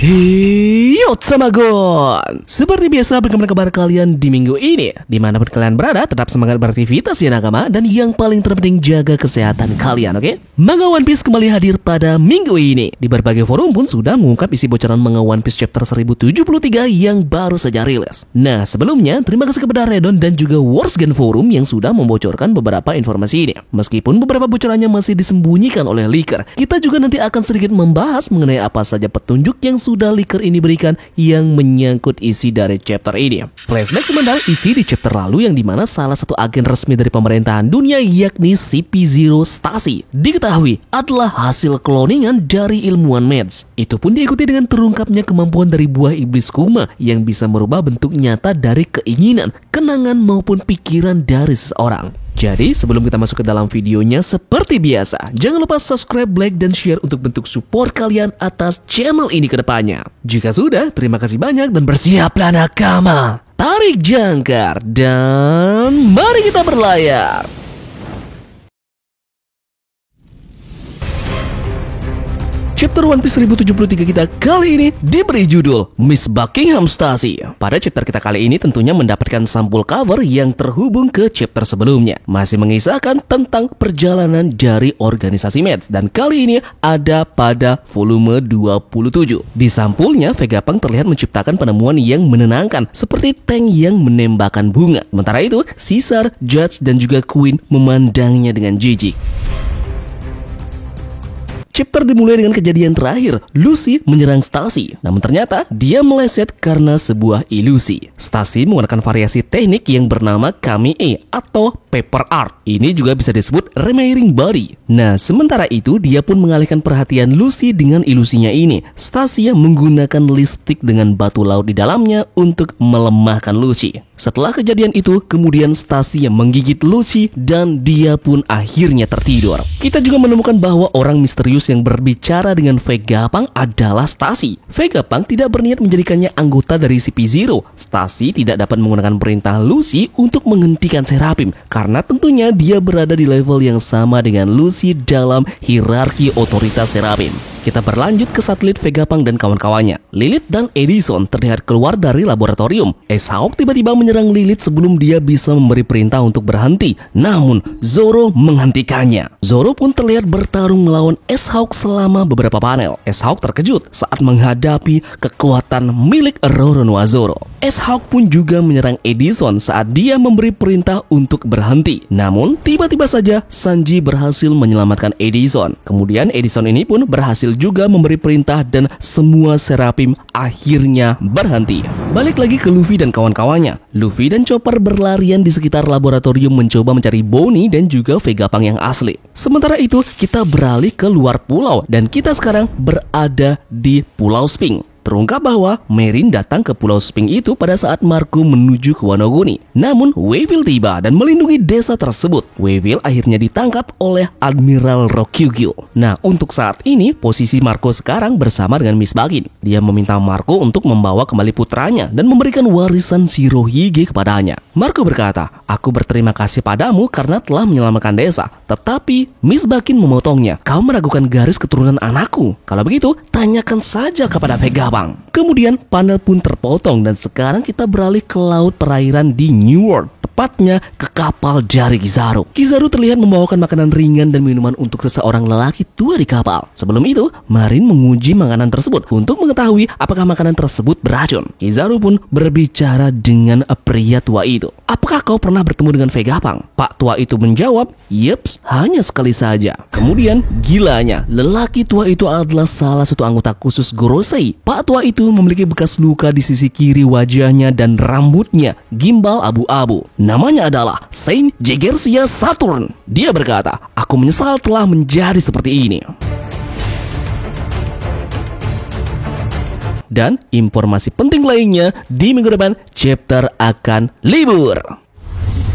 Hey, yo Samagon. Seperti biasa, bagaimana kabar kalian di minggu ini? Dimanapun kalian berada, tetap semangat beraktivitas ya nakama. Dan yang paling terpenting, jaga kesehatan kalian, oke? Manga One Piece kembali hadir pada minggu ini. Di berbagai forum pun sudah mengungkap isi bocoran manga One Piece chapter 1073 yang baru saja rilis. Nah, sebelumnya, terima kasih kepada Redon dan juga Warsgen Forum yang sudah membocorkan beberapa informasi ini. Meskipun beberapa bocorannya masih disembunyikan oleh leaker, kita juga nanti akan sedikit membahas mengenai apa saja petunjuk yang sudah leaker ini berikan yang menyangkut isi dari chapter ini. Flashback sebentar isi di chapter lalu yang dimana salah satu agen resmi dari pemerintahan dunia yakni CP0 Stasi diketahui adalah hasil kloningan dari ilmuwan Meds. Itu pun diikuti dengan terungkapnya kemampuan dari buah iblis Kuma yang bisa merubah bentuk nyata dari keinginan, kenangan maupun pikiran dari seseorang. Jadi sebelum kita masuk ke dalam videonya, seperti biasa, jangan lupa subscribe, like, dan share untuk bentuk support kalian atas channel ini ke depannya. Jika sudah, terima kasih banyak dan bersiaplah nakama. Tarik jangkar dan mari kita berlayar. Chapter One Piece 1073 kita kali ini diberi judul Miss Buckingham Stasi. Pada chapter kita kali ini tentunya mendapatkan sampul cover yang terhubung ke chapter sebelumnya. Masih mengisahkan tentang perjalanan dari organisasi Meds. Dan kali ini ada pada volume 27. Di sampulnya, Vegapunk terlihat menciptakan penemuan yang menenangkan seperti tank yang menembakkan bunga. Sementara itu, Caesar, Judge, dan juga Queen memandangnya dengan jijik. Chapter dimulai dengan kejadian terakhir, Lucy menyerang Stasi. Namun ternyata dia meleset karena sebuah ilusi. Stasi menggunakan variasi teknik yang bernama Kami-e atau paper art. Ini juga bisa disebut remiring body. Nah, sementara itu dia pun mengalihkan perhatian Lucy dengan ilusinya ini. Stasi menggunakan lipstick dengan batu laut di dalamnya untuk melemahkan Lucy. Setelah kejadian itu, kemudian Stasi menggigit Lucy dan dia pun akhirnya tertidur. Kita juga menemukan bahwa orang misterius yang berbicara dengan Vegapunk adalah Stasi. Vegapunk tidak berniat menjadikannya anggota dari CP0. Stasi tidak dapat menggunakan perintah Lucy untuk menghentikan Seraphim karena tentunya dia berada di level yang sama dengan Lucy dalam hierarki otoritas Seraphim. Kita berlanjut ke satelit Vegapunk dan kawan-kawannya. Lilith dan Edison terlihat keluar dari laboratorium. S-Hawk tiba-tiba menyerang Lilith sebelum dia bisa memberi perintah untuk berhenti. Namun, Zoro menghentikannya. Zoro pun terlihat bertarung melawan S-Hawk selama beberapa panel. S-Hawk terkejut saat menghadapi kekuatan milik Roronoa Zoro. S-Hawk pun juga menyerang Edison saat dia memberi perintah untuk berhenti. Namun, tiba-tiba saja Sanji berhasil menyelamatkan Edison. Kemudian Edison ini pun berhasil juga memberi perintah dan semua Seraphim akhirnya berhenti. Balik lagi ke Luffy dan kawan-kawannya. Luffy dan Chopper berlarian di sekitar laboratorium mencoba mencari Bonnie dan juga Vegapunk yang asli. Sementara itu, kita beralih ke luar pulau dan kita sekarang berada di Pulau Sphinx. Terungkap bahwa Merin datang ke Pulau Sphinx itu pada saat Marco menuju ke Wano Kuni. Namun, Weevil tiba dan melindungi desa tersebut. Weevil akhirnya ditangkap oleh Admiral Rokyugyo. Nah, untuk saat ini, posisi Marco sekarang bersama dengan Miss Bagin. Dia meminta Marco untuk membawa kembali putranya dan memberikan warisan Shirohige kepadanya. Marco berkata, "Aku berterima kasih padamu karena telah menyelamatkan desa." Tetapi, Miss Bagin memotongnya. "Kau meragukan garis keturunan anakku. Kalau begitu, tanyakan saja kepada Vegapunk." Kemudian panel pun terpotong dan sekarang kita beralih ke laut perairan di New World. Tepatnya ke kapal dari Kizaru. Kizaru terlihat membawakan makanan ringan dan minuman untuk seseorang lelaki tua di kapal. Sebelum itu, Marin menguji makanan tersebut untuk mengetahui apakah makanan tersebut beracun. Kizaru pun berbicara dengan pria tua itu. "Apakah kau pernah bertemu dengan Vegapunk?" Pak tua itu menjawab, "Yeps, hanya sekali saja." Kemudian, gilanya, lelaki tua itu adalah salah satu anggota khusus Gorosei. Pak tua itu memiliki bekas luka di sisi kiri wajahnya dan rambutnya gimbal abu-abu. Namanya adalah Saint Jagersia Saturn. Dia berkata, "Aku menyesal telah menjadi seperti ini." Dan informasi penting lainnya, di minggu depan chapter akan libur.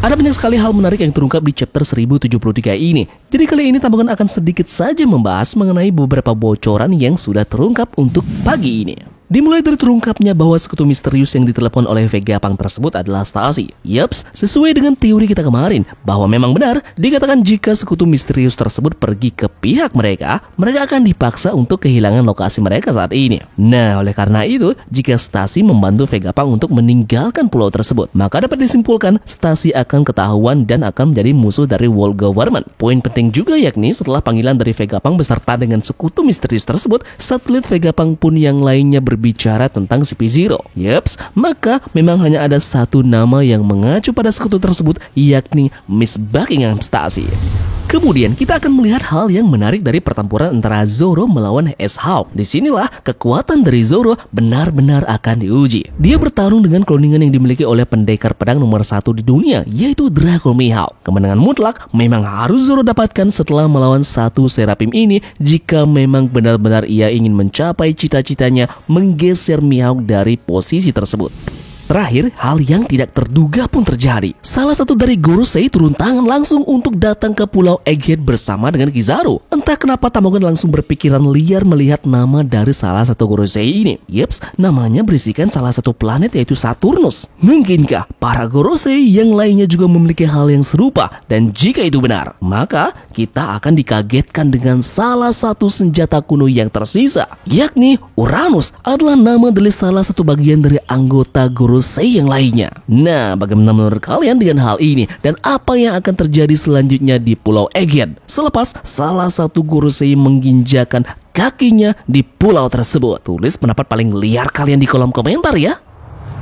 Ada banyak sekali hal menarik yang terungkap di chapter 1073 ini. Jadi kali ini Tambakan akan sedikit saja membahas mengenai beberapa bocoran yang sudah terungkap untuk pagi ini. Dimulai dari terungkapnya bahwa sekutu misterius yang ditelepon oleh Vegapunk tersebut adalah Stacy. Yaps, sesuai dengan teori kita kemarin, bahwa memang benar dikatakan jika sekutu misterius tersebut pergi ke pihak mereka akan dipaksa untuk kehilangan lokasi mereka saat ini. Nah, oleh karena itu, jika Stacy membantu Vegapunk untuk meninggalkan pulau tersebut, maka dapat disimpulkan Stacy akan ketahuan dan akan menjadi musuh dari World Government. Poin penting juga yakni setelah panggilan dari Vegapunk beserta dengan sekutu misterius tersebut, satelit Vegapunk pun yang lainnya berbicara tentang CP0. Yaps, maka memang hanya ada satu nama yang mengacu pada sekutu tersebut, yakni Miss Buckingham Stacy. Kemudian kita akan melihat hal yang menarik dari pertempuran antara Zoro melawan S-Hawk. Disinilah kekuatan dari Zoro benar-benar akan diuji. Dia bertarung dengan cloningan yang dimiliki oleh pendekar pedang nomor 1 di dunia, yaitu Draco Mihawk. Kemenangan mutlak memang harus Zoro dapatkan setelah melawan satu Seraphim ini jika memang benar-benar ia ingin mencapai cita-citanya menggeser Mihawk dari posisi tersebut. Terakhir, hal yang tidak terduga pun terjadi. Salah satu dari Gorosei turun tangan langsung untuk datang ke Pulau Egghead bersama dengan Kizaru. Entah kenapa Tamagon langsung berpikiran liar melihat nama dari salah satu Gorosei ini. Yeps, namanya berisikan salah satu planet yaitu Saturnus. Mungkinkah para Gorosei yang lainnya juga memiliki hal yang serupa? Dan jika itu benar, maka kita akan dikagetkan dengan salah satu senjata kuno yang tersisa, yakni Uranus adalah nama dari salah satu bagian dari anggota Gorosei yang lainnya. Nah, bagaimana menurut kalian dengan hal ini? Dan apa yang akan terjadi selanjutnya di Pulau Egghead selepas salah satu Gorosei menginjakan kakinya di pulau tersebut? Tulis pendapat paling liar kalian di kolom komentar ya.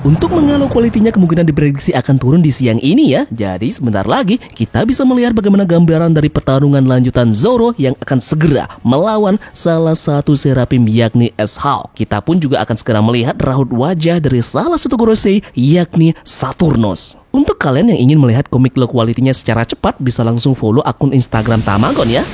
Untuk mengalau kualitinya kemungkinan diprediksi akan turun di siang ini ya. Jadi sebentar lagi kita bisa melihat bagaimana gambaran dari pertarungan lanjutan Zoro yang akan segera melawan salah satu Seraphim yakni S-Hawk. Kita pun juga akan segera melihat raut wajah dari salah satu Gorosei yakni Saturnus. Untuk kalian yang ingin melihat komik low kualitinya secara cepat, bisa langsung follow akun Instagram Tamagon ya.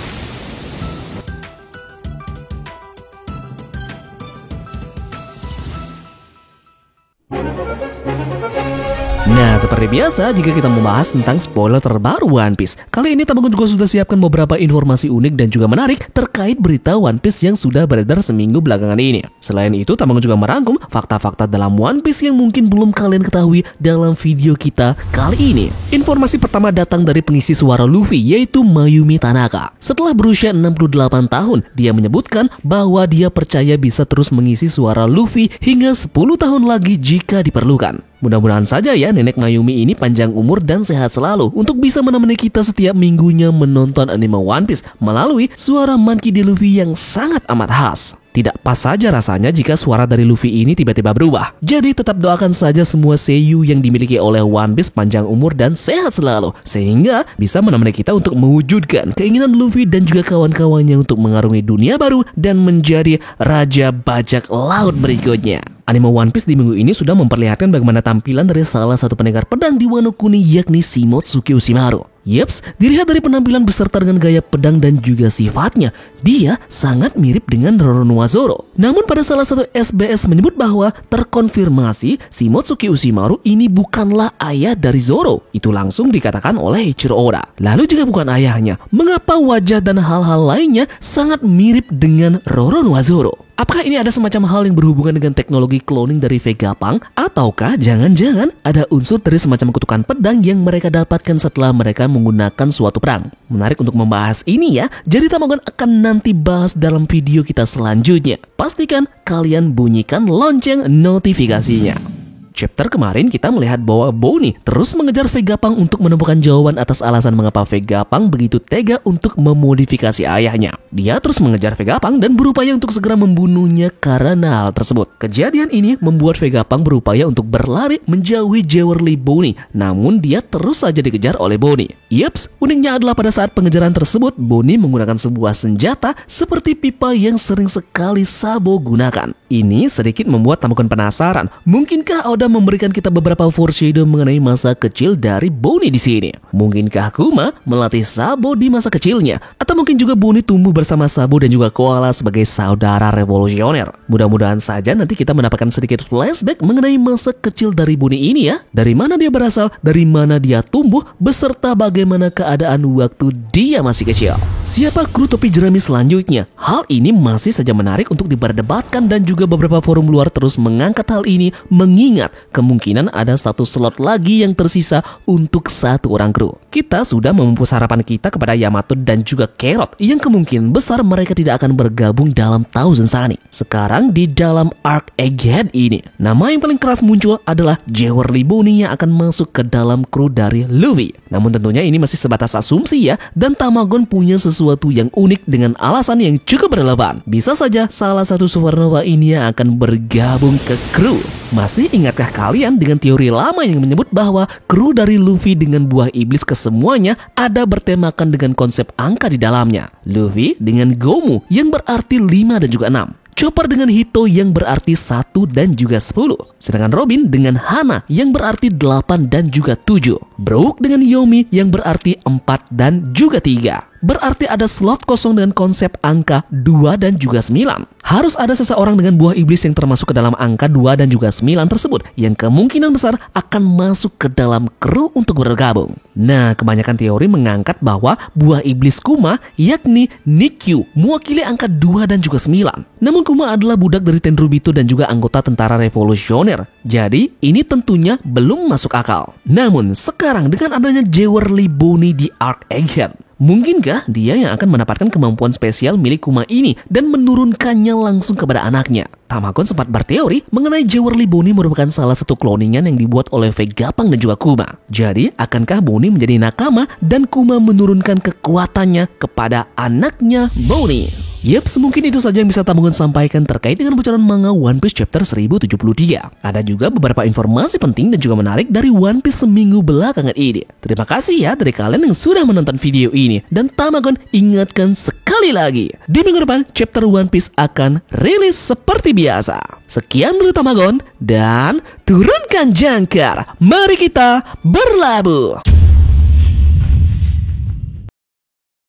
Nah, seperti biasa, jika kita membahas tentang spoiler terbaru One Piece, kali ini Tamagon juga sudah siapkan beberapa informasi unik dan juga menarik terkait berita One Piece yang sudah beredar seminggu belakangan ini. Selain itu, Tamagon juga merangkum fakta-fakta dalam One Piece yang mungkin belum kalian ketahui dalam video kita kali ini. Informasi pertama datang dari pengisi suara Luffy, yaitu Mayumi Tanaka. Setelah berusia 68 tahun, dia menyebutkan bahwa dia percaya bisa terus mengisi suara Luffy hingga 10 tahun lagi jika diperlukan. Mudah-mudahan saja ya nenek Mayumi ini panjang umur dan sehat selalu untuk bisa menemani kita setiap minggunya menonton anime One Piece melalui suara Monkey D. Luffy yang sangat amat khas. Tidak pas saja rasanya jika suara dari Luffy ini tiba-tiba berubah. Jadi tetap doakan saja semua seiyu yang dimiliki oleh One Piece panjang umur dan sehat selalu, sehingga bisa menemani kita untuk mewujudkan keinginan Luffy dan juga kawan-kawannya untuk mengarungi dunia baru dan menjadi raja bajak laut berikutnya. Anime One Piece di minggu ini sudah memperlihatkan bagaimana tampilan dari salah satu pendekar pedang di Wano Kuni yakni Shimotsuki Ushimaru. Yeps, dilihat dari penampilan beserta dengan gaya pedang dan juga sifatnya, dia sangat mirip dengan Roronoa Zoro. Namun pada salah satu SBS menyebut bahwa terkonfirmasi Shimotsuki Ushimaru ini bukanlah ayah dari Zoro. Itu langsung dikatakan oleh Eiichiro Oda. Lalu jika bukan ayahnya, mengapa wajah dan hal-hal lainnya sangat mirip dengan Roronoa Zoro? Apakah ini ada semacam hal yang berhubungan dengan teknologi cloning dari Vegapunk? Ataukah jangan-jangan ada unsur dari semacam kutukan pedang yang mereka dapatkan setelah mereka menggunakan suatu perang? Menarik untuk membahas ini ya. Jadi Tamagon akan nanti bahas dalam video kita selanjutnya. Pastikan kalian bunyikan lonceng notifikasinya. Chapter kemarin kita melihat bahwa Bonnie terus mengejar Vegapunk untuk menemukan jawaban atas alasan mengapa Vegapunk begitu tega untuk memodifikasi ayahnya. Dia terus mengejar Vegapunk dan berupaya untuk segera membunuhnya karena hal tersebut. Kejadian ini membuat Vegapunk berupaya untuk berlari menjauhi Jewelry Bonnie, namun dia terus saja dikejar oleh Bonnie. Yeps, uniknya adalah pada saat pengejaran tersebut, Bonnie menggunakan sebuah senjata seperti pipa yang sering sekali Sabo gunakan. Ini sedikit membuat Tamagon penasaran, mungkinkah Oda memberikan kita beberapa foreshadow mengenai masa kecil dari Bonnie di sini. Mungkinkah Kuma melatih Sabo di masa kecilnya? Atau mungkin juga Bonnie tumbuh bersama Sabo dan juga Koala sebagai saudara revolusioner? Mudah-mudahan saja nanti kita mendapatkan sedikit flashback mengenai masa kecil dari Bonnie ini ya. Dari mana dia berasal, dari mana dia tumbuh, beserta bagaimana keadaan waktu dia masih kecil. Siapa kru topi jerami selanjutnya? Hal ini masih saja menarik untuk diperdebatkan dan juga beberapa forum luar terus mengangkat hal ini mengingat kemungkinan ada satu slot lagi yang tersisa untuk satu orang kru. Kita sudah memupus harapan kita kepada Yamato dan juga Carrot yang kemungkinan besar mereka tidak akan bergabung dalam Thousand Sunny. Sekarang di dalam arc Egghead ini, nama yang paling keras muncul adalah Jewelry Bonnie yang akan masuk ke dalam kru dari Luffy. Namun tentunya ini masih sebatas asumsi ya, dan Tamagon punya sesuatu yang unik dengan alasan yang cukup relevan. Bisa saja salah satu supernova ini yang akan bergabung ke kru. Masih ingatkah kalian dengan teori lama yang menyebut bahwa kru dari Luffy dengan buah iblis kesemuanya ada bertemakan dengan konsep angka di dalamnya? Luffy dengan Gomu yang berarti 5 dan juga 6. Chopper dengan Hito yang berarti 1 dan juga 10. Sedangkan Robin dengan Hana yang berarti 8 dan juga 7. Brook dengan Yomi yang berarti 4 dan juga 3. Berarti ada slot kosong dengan konsep angka 2 dan juga 9. Harus ada seseorang dengan buah iblis yang termasuk ke dalam angka 2 dan juga 9 tersebut yang kemungkinan besar akan masuk ke dalam kru untuk bergabung. Nah, kebanyakan teori mengangkat bahwa buah iblis Kuma yakni Nikyu mewakili angka 2 dan juga 9. Namun Kuma adalah budak dari Tenryubito dan juga anggota tentara revolusioner. Jadi, ini tentunya belum masuk akal. Namun, sekarang dengan adanya Jewelry Bonnie di arc Egghead, mungkinkah dia yang akan mendapatkan kemampuan spesial milik Kuma ini dan menurunkannya langsung kepada anaknya? Tamagon sempat berteori mengenai Jewelry Bonnie merupakan salah satu kloningan yang dibuat oleh Vegapunk dan juga Kuma. Jadi, akankah Bonnie menjadi nakama dan Kuma menurunkan kekuatannya kepada anaknya Bonnie? Yeps, mungkin itu saja yang bisa Tamagon sampaikan terkait dengan bocoran manga One Piece chapter 1073. Ada juga beberapa informasi penting dan juga menarik dari One Piece seminggu belakangan ini. Terima kasih ya dari kalian yang sudah menonton video ini. Dan Tamagon ingatkan sekali lagi, di minggu depan chapter One Piece akan rilis seperti biasa. Sekian dari Tamagon dan turunkan jangkar. Mari kita berlabuh.